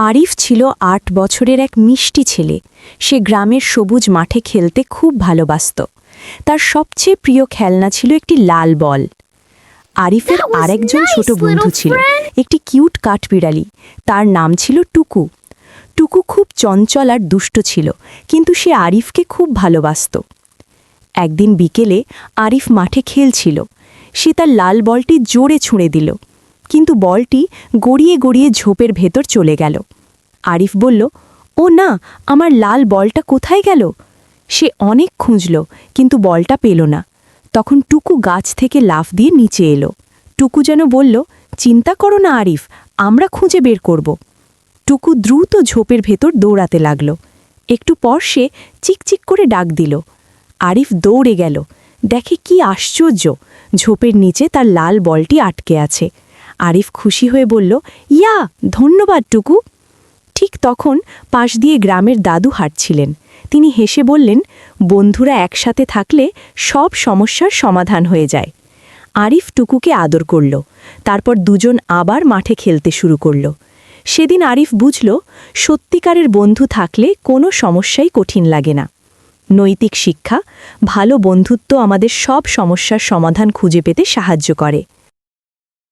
আরিফ ছিল ৮ বছরের এক মিষ্টি ছেলে। সে গ্রামের সবুজ মাঠে খেলতে খুব ভালোবাসত। তার সবচেয়ে প্রিয় খেলনা ছিল একটি লাল বল। আরিফের আরেকজন ছোট বন্ধু ছিল, একটি কিউট কাঠবিড়ালি। তার নাম ছিল টুকু। টুকু খুব চঞ্চল আর দুষ্ট ছিল, কিন্তু সে আরিফকে খুব ভালোবাসত। একদিন বিকেলে আরিফ মাঠে খেলছিল। সে তার লাল বলটি জোরে ছুঁড়ে দিল, কিন্তু বলটি গড়িয়ে গড়িয়ে ঝোপের ভেতর চলে গেল। আরিফ বলল, ও না, আমার লাল বলটা কোথায় গেল? সে অনেক খুঁজল, কিন্তু বলটা পেল না। তখন টুকু গাছ থেকে লাফ দিয়ে নিচে এলো। টুকু যেন বলল, চিন্তা করো না আরিফ, আমরা খুঁজে বের করব। টুকু দ্রুত ঝোপের ভেতর দৌড়াতে লাগল। একটু পর সে চিকচিক করে ডাক দিল। আরিফ দৌড়ে গেল, দেখে কি আশ্চর্য, ঝোপের নিচে তার লাল বলটি আটকে আছে। আরিফ খুশি হয়ে বলল, ইয়া, ধন্যবাদ টুকু। ঠিক তখন পাশ দিয়ে গ্রামের দাদু হাঁটছিলেন। তিনি হেসে বললেন, বন্ধুরা একসাথে থাকলে সব সমস্যার সমাধান হয়ে যায়। আরিফ টুকুকে আদর করল। তারপর দুজন আবার মাঠে খেলতে শুরু করল। সেদিন আরিফ বুঝল, সত্যিকারের বন্ধু থাকলে কোনো সমস্যাই কঠিন লাগে না। নৈতিক শিক্ষা: ভালো বন্ধুত্ব আমাদের সব সমস্যার সমাধান খুঁজে পেতে সাহায্য করে।